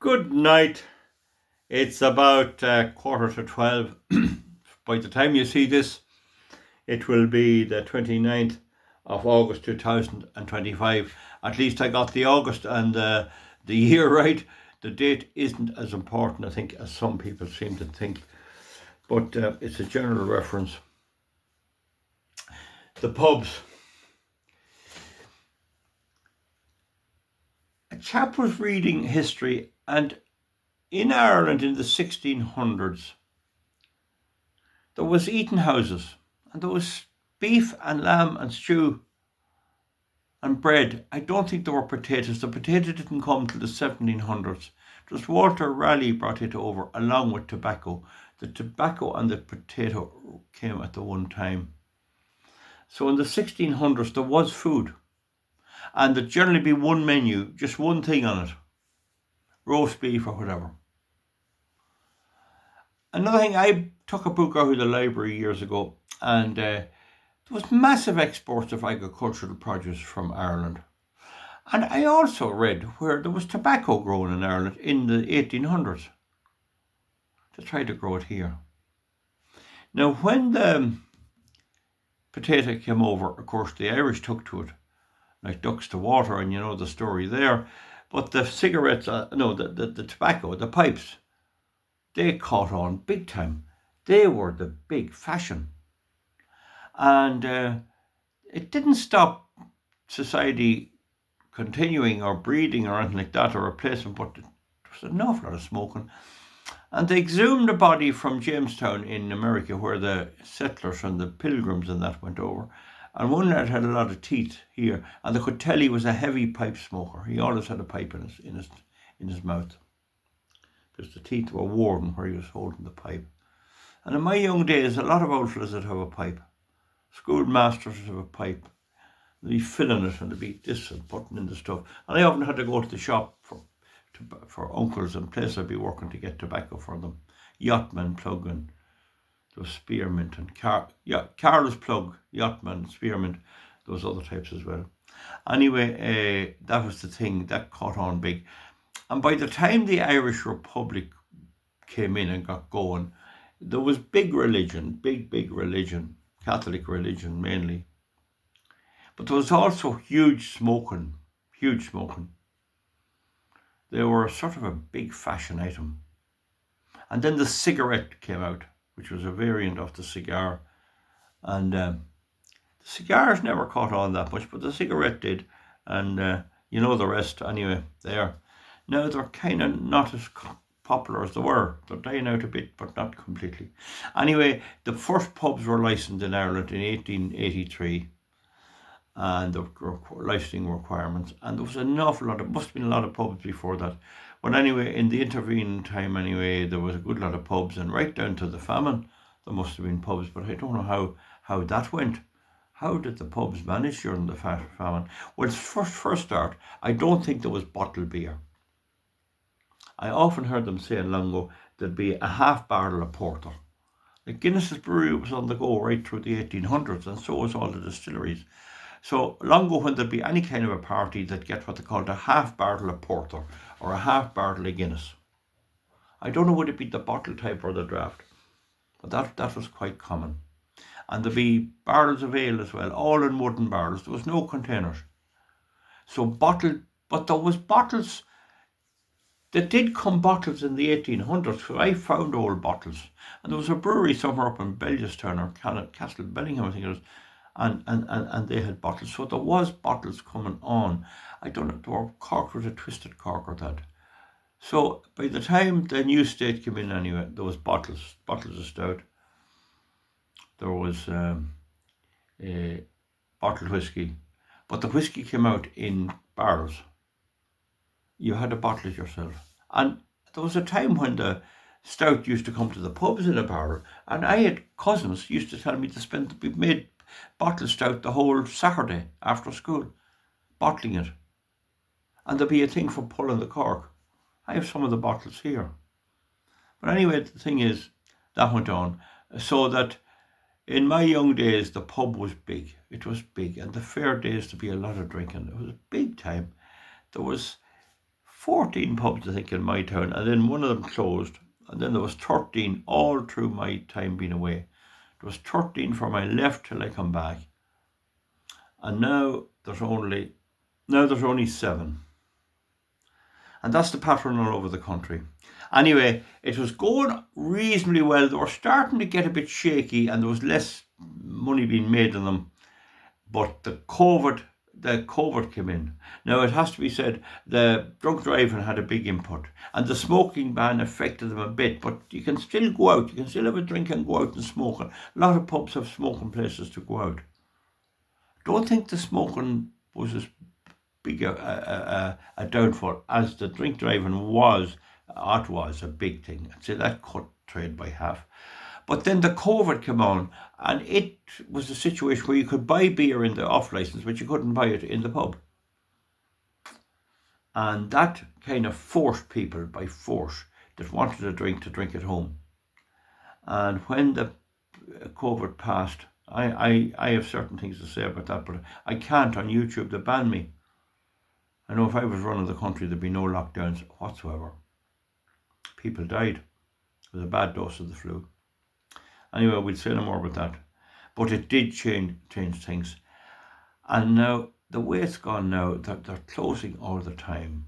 Good night. It's about 11:45. By the time you see this, it will be the 29th of August 2025. At least I got the August and the year right. The date isn't as important, I think, as some people seem to think, but it's a general reference. The pubs. A chap was reading history, and in Ireland in the 1600s, there was eating houses, and there was beef and lamb and stew and bread. I don't think there were potatoes. The potato didn't come till the 1700s. Just Walter Raleigh brought it over along with tobacco. The tobacco and the potato came at the one time. So in the 1600s there was food, and there'd generally be one menu, just one thing on it, roast beef or whatever. Another thing, I took a book out of the library years ago, and there was massive exports of agricultural produce from Ireland. And I also read where there was tobacco grown in Ireland in the 1800s. They tried to grow it here. Now, when the potato came over, of course, the Irish took to it like ducks to water, and you know the story there. But the cigarettes, the tobacco, the pipes, they caught on big time. They were the big fashion. And it didn't stop society continuing or breeding or anything like that, or replacement, but there was an awful lot of smoking. And they exhumed a body from Jamestown in America, where the settlers and the pilgrims and that went over. And one lad had a lot of teeth here, and they could tell he was a heavy pipe smoker. He always had a pipe in his mouth, because the teeth were worn where he was holding the pipe. And in my young days, a lot of old fellas would have a pipe. Schoolmasters would have a pipe. They'd be filling it, and they'd be this and putting in the stuff. And I often had to go to the shop for uncles and places I'd be working to get tobacco for them. Yachtman, Plug, and there was Spearmint, and Carl's Plug, Yachtman, Spearmint, those other types as well. Anyway, that was the thing that caught on big. And by the time the Irish Republic came in and got going, there was big religion, Catholic religion mainly. But there was also huge smoking. They were sort of a big fashion item. And then the cigarette came out, which was a variant of the cigar. And the cigars never caught on that much, but the cigarette did. And you know the rest anyway, there. Now they're kind of not as popular as they were. They're dying out a bit, but not completely. Anyway, the first pubs were licensed in Ireland in 1883. And the licensing requirements, and there was an awful lot must have been a lot of pubs before that. But anyway, in the intervening time anyway, there was a good lot of pubs, and right down to the famine, there must have been pubs, but I don't know how that went. How did the pubs manage during the famine? Well, first start, I don't think there was bottled beer. I often heard them say in long ago there'd be a half barrel of porter. Like Guinness's brewery was on the go right through the 1800s, and so was all the distilleries. So long ago, when there'd be any kind of a party, they'd get what they called a half barrel of porter or a half barrel of Guinness. I don't know would it be the bottle type or the draft, but that was quite common. And there'd be barrels of ale as well, all in wooden barrels. There was no containers. So bottled, but there was bottles. There did come bottles in the 1800s, so I found old bottles. And there was a brewery somewhere up in Bellewstown or Castle Bellingham, I think it was. And they had bottles, so there was bottles coming on. I don't know, they were corked with a twisted cork or that. So by the time the new state came in anyway, there was bottles of stout. There was bottled whiskey, but the whiskey came out in barrels. You had to bottle it yourself. And there was a time when the stout used to come to the pubs in a barrel, and I had cousins used to tell me we made bottled stout the whole Saturday after school, bottling it. And there'd be a thing for pulling the cork. I have some of the bottles here. But anyway, the thing is, that went on. So that in my young days, the pub was big. It was big. And the fair days to be a lot of drinking. It was a big time. There was 14 pubs, I think, in my town, and then one of them closed, and then there was 13 all through my time being away. There was 13 from I left till I come back, and now there's only 7. And that's the pattern all over the country. Anyway, it was going reasonably well. They were starting to get a bit shaky and there was less money being made in them. But the COVID came in. Now, it has to be said, the drunk driving had a big input. And the smoking ban affected them a bit. But you can still go out. You can still have a drink and go out and smoke. A lot of pubs have smoking places to go out. Don't think the smoking was as big a downfall as the drink driving was. It was a big thing. I'd say that cut trade by half. But then the COVID came on, and it was a situation where you could buy beer in the off license, but you couldn't buy it in the pub. And that kind of forced people by force that wanted a drink to drink at home. And when the COVID passed, I have certain things to say about that, but I can't on YouTube. They banned me. I know if I was running the country, there'd be no lockdowns whatsoever. People died. It was a bad dose of the flu. Anyway, we'll say no more about that. But it did change things. And now, the way it's gone now, they're closing all the time.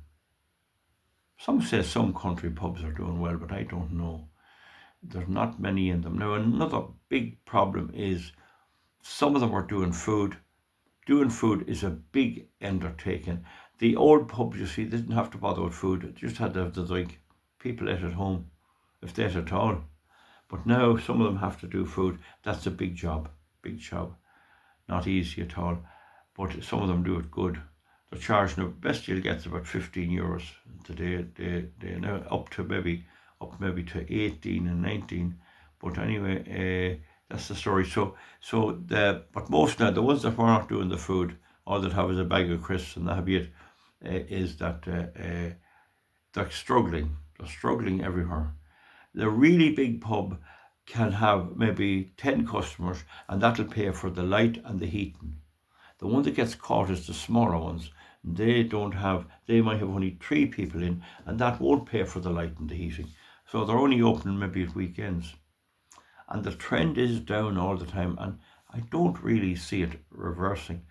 Some say some country pubs are doing well, but I don't know. There's not many in them. Now, another big problem is some of them are doing food. Doing food is a big undertaking. The old pubs, you see, they didn't have to bother with food. They just had to have the drink. People ate at home, if they ate at all. But now some of them have to do food. That's a big job. Not easy at all. But some of them do it good. They're charging, the best you'll get is about €15 today. They now up maybe to 18 and 19. But anyway, that's the story. But most now, the ones that were not doing the food, all that have is a bag of crisps and that'll be it, is that they're struggling. They're struggling everywhere. The really big pub can have maybe 10 customers and that'll pay for the light and the heating. The one that gets caught is the smaller ones. They might have only 3 people in and that won't pay for the light and the heating. So they're only opening maybe at weekends. And the trend is down all the time and I don't really see it reversing.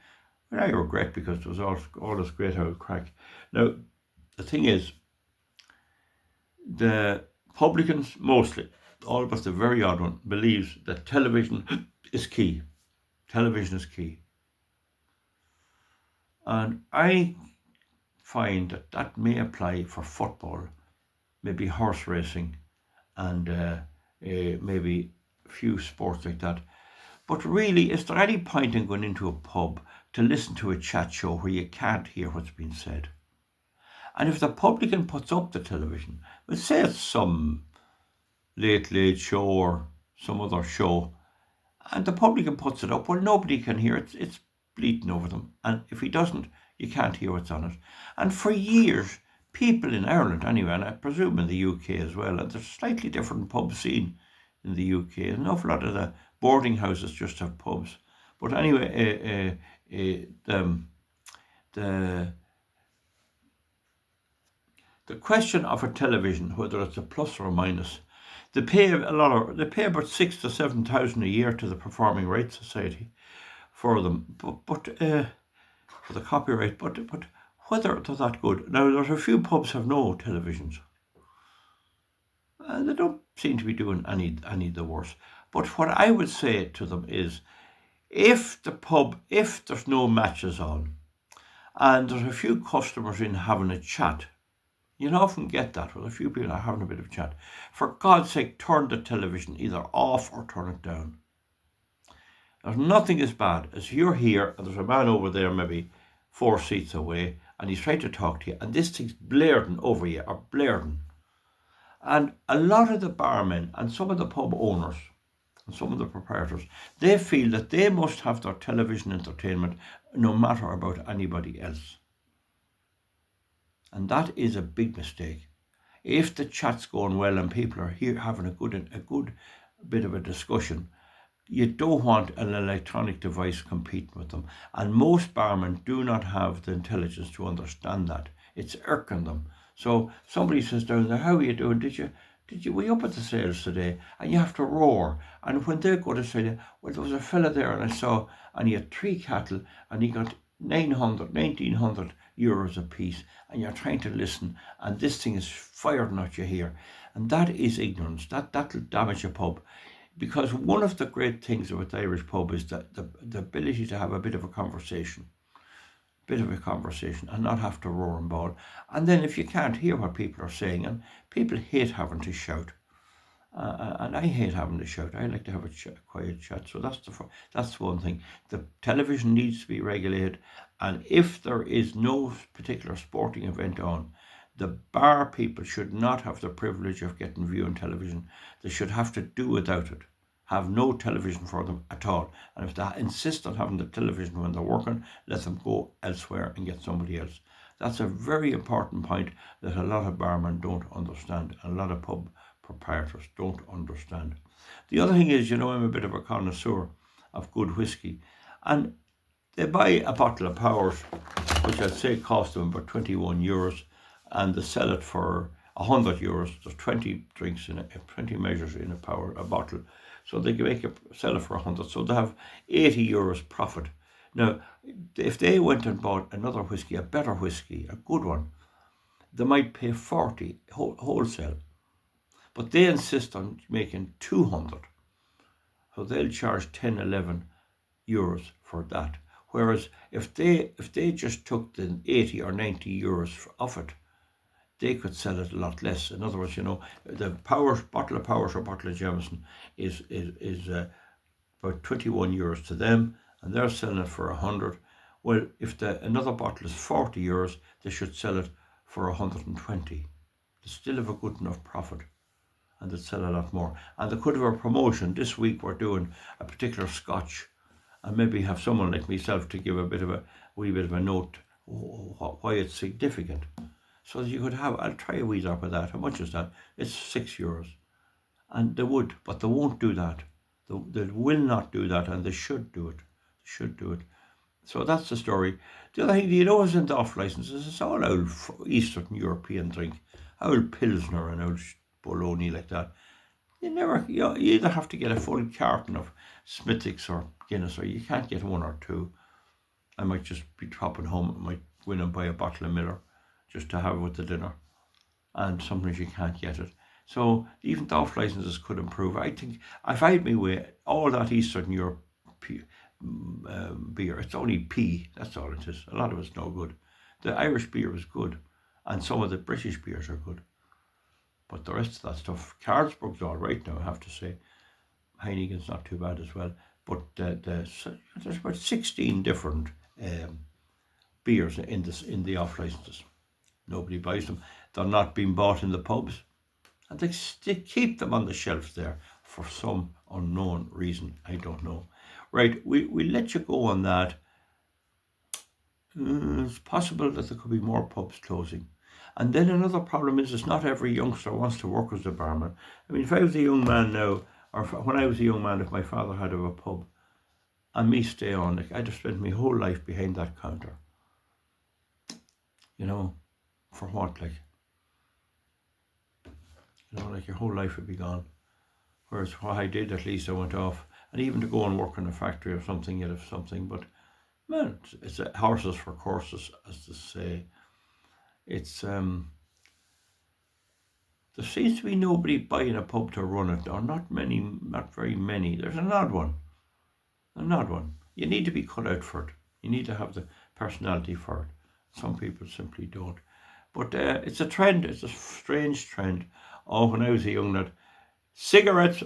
But I regret because there was all this great old crack. Now, the thing is, the publicans mostly, all but the very odd one, believes that television is key. Television is key. And I find that may apply for football, maybe horse racing, and maybe a few sports like that. But really, is there any point in going into a pub to listen to a chat show where you can't hear what's being said? And if the publican puts up the television, let's say it's some late show or some other show, and the publican puts it up, well, nobody can hear it. It's bleating over them. And if he doesn't, you can't hear what's on it. And for years, people in Ireland anyway, and I presume in the UK as well, and there's a slightly different pub scene in the UK. An awful lot of the boarding houses just have pubs. But anyway, the question of a television, whether it's a plus or a minus, they pay about 6,000 to 7,000 a year to the Performing Rights Society for them, but for the copyright. But whether they're that good. Now, there's a few pubs have no televisions, and they don't seem to be doing any the worse. But what I would say to them is, if there's no matches on, and there's a few customers in having a chat, you'll often get that with a few people are having a bit of chat. For God's sake, turn the television either off or turn it down. There's nothing as bad as you're here and there's a man over there maybe 4 seats away and he's trying to talk to you and this thing's blaring over you or blaring. And a lot of the barmen and some of the pub owners and some of the proprietors, they feel that they must have their television entertainment no matter about anybody else. And that is a big mistake. If the chat's going well and people are here having a good bit of a discussion, you don't want an electronic device competing with them. And most barmen do not have the intelligence to understand that. It's irking them. So somebody says down there, how are you doing? Were you up at the sales today? And you have to roar. And when they go to say, well, there was a fella there and I saw, and he had 3 cattle and he got 1,900 euros a piece, and you're trying to listen, and this thing is firing at you here. And that is ignorance. That'll damage a pub. Because one of the great things about the Irish pub is that the ability to have a bit of a conversation and not have to roar and bawl. And then if you can't hear what people are saying, and people hate having to shout, and I hate having to shout. I like to have a quiet chat. So that's one thing. The television needs to be regulated, and if there is no particular sporting event on, the bar people should not have the privilege of getting viewing television. They should have to do without it. Have no television for them at all. And if they insist on having the television when they're working, let them go elsewhere and get somebody else. That's a very important point that a lot of barmen don't understand. A lot of pub proprietors don't understand. The other thing is, I'm a bit of a connoisseur of good whiskey. And they buy a bottle of Powers, which I'd say cost them about 21 euros, and they sell it for 100 euros. There's 20 drinks in it, 20 measures in a bottle. So they can sell it for 100. So they have 80 euros profit. Now, if they went and bought another whiskey, a better whiskey, a good one, they might pay 40 wholesale. But they insist on making 200. So they'll charge 10, 11 euros for that. Whereas if they just took the 80 or 90 euros off it, they could sell it a lot less. In other words, the bottle of Powers or bottle of Jameson is about 21 euros to them, and they're selling it for 100. Well, if another bottle is 40 euros, they should sell it for 120. They still have a good enough profit, and they'll sell a lot more. And they could have a promotion. This week we're doing a particular scotch, and maybe have someone like myself to give a wee bit of a note why it's significant. So that you could have, I'll try a wee drop of that. How much is that? It's 6 euros. And they would, but they won't do that. They will not do that, and they should do it. So that's the story. The other thing, is in the off licenses, it's all old Eastern European drink. Old Pilsner and old Bologna like that. You either have to get a full carton of Smithwick's or Guinness, or you can't get one or two. I might just be dropping home. I might go in and buy a bottle of Miller just to have with the dinner, and sometimes you can't get it. So even the off licenses could improve. I think if I had my way, all that Eastern Europe beer, it's only P, that's all it is. A lot of it's no good. The Irish beer is good, and some of the British beers are good, but the rest of that stuff, Carlsberg's all right now, I have to say. Heineken's not too bad as well, but there's about 16 different beers in the off licenses. Nobody buys them. They're not being bought in the pubs, and they keep them on the shelf there for some unknown reason. I don't know. Right, we let you go on that. It's possible that there could be more pubs closing. And then another problem is not every youngster wants to work as a barman. I mean, if I was a young man now, or when I was a young man, if my father had a pub and me stay on, I'd have spent my whole life behind that counter. For what, like your whole life would be gone. Whereas what I did, at least I went off, and even to go and work in a factory or something, you'd have something. But man, it's horses for courses, as they say. It's there seems to be nobody buying a pub to run it, or not very many. There's an odd one. You need to be cut out for it. You need to have the personality for it. Some people simply don't. But it's a trend. It's a strange trend. Oh, when I was a young lad, cigarettes,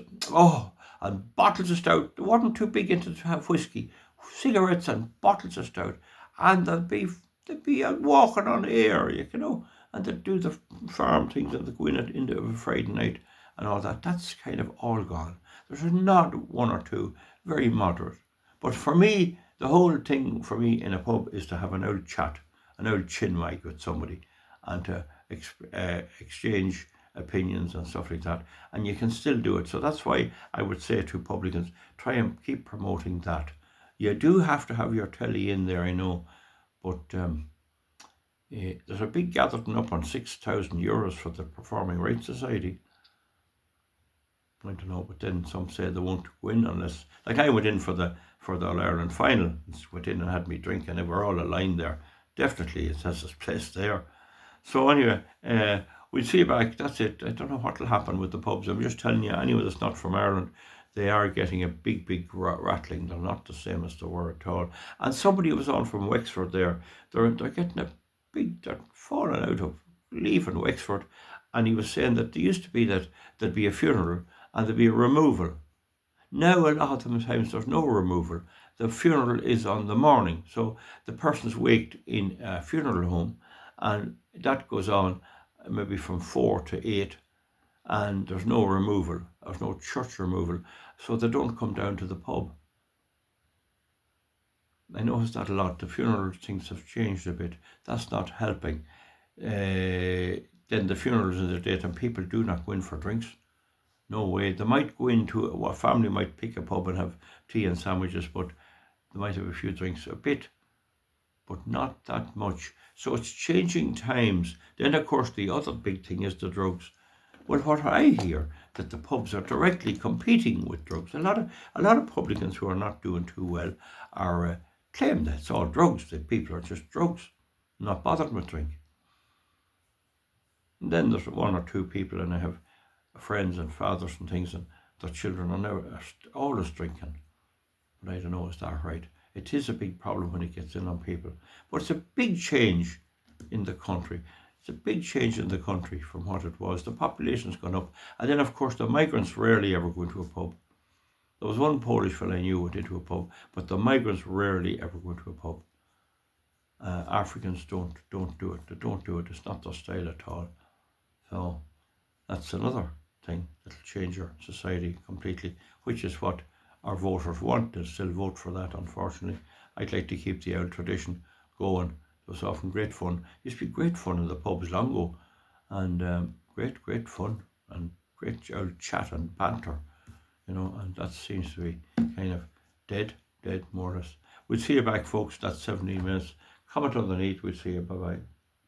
and bottles of stout. They weren't too big into to have whiskey. Cigarettes and bottles of stout. And they'd be walking on air, and they'd do the farm things, and they'd go in into a Friday night and all that. That's kind of all gone. There's not one or two, very moderate. But for me, the whole thing for me in a pub is to have an old chat, an old chinwag with somebody, and to exchange opinions and stuff like that. And you can still do it. So that's why I would say to publicans, try and keep promoting that. You do have to have your telly in there, I know, but There's a big gathering up on €6,000 for the Performing Rights Society. I don't know, but then some say they won't win unless, like I went in for the All Ireland final. Went in and had me drink, and they were all aligned there. Definitely, it has its place there. So anyway, we'll see back. That's it. I don't know what will happen with the pubs. I'm just telling you, anyone that's not from Ireland, they are getting a big rattling. They're not the same as they were at all. And somebody was on from Wexford there. They're getting they're falling out of leaving Wexford, and he was saying that there used to be that there'd be a funeral and there'd be a removal. Now a lot of times there's no removal. The funeral is on the morning, so the person's waked in a funeral home, and that goes on maybe from 4 to 8, and there's no removal, there's no church removal, so they don't come down to the pub. I noticed that a lot. The funeral things have changed a bit. That's not helping. Then the funerals in the date, and people do not go in for drinks. No way. They might go into a family might pick a pub and have tea and sandwiches, but they might have a few drinks, a bit, but not that much. So it's changing times. Then of course the other big thing is the drugs. Well, what I hear that the pubs are directly competing with drugs. A lot of publicans who are not doing too well are claim that it's all drugs. That people are just drugs, not bothered with drink. And then there's one or two people, and I have friends and fathers and things, and their children are always drinking. But I don't know, is that right? It is a big problem when it gets in on people. But it's a big change in the country. It's a big change in the country from what it was. The population's gone up. And then, of course, the migrants rarely ever go into a pub. There was one Polish fellow I knew went into a pub, but the migrants rarely ever go into a pub. Africans don't do it. They don't do it. It's not their style at all. So that's another thing that'll change our society completely, which is what our voters want. They'll still vote for that, unfortunately. I'd like to keep the old tradition going. It was often great fun. It used to be great fun in the pubs long ago, and great fun and great old chat and banter, and that seems to be kind of dead more or less. We'll see you back, folks. That's 17 minutes. Comment underneath. We'll see you. Bye-bye.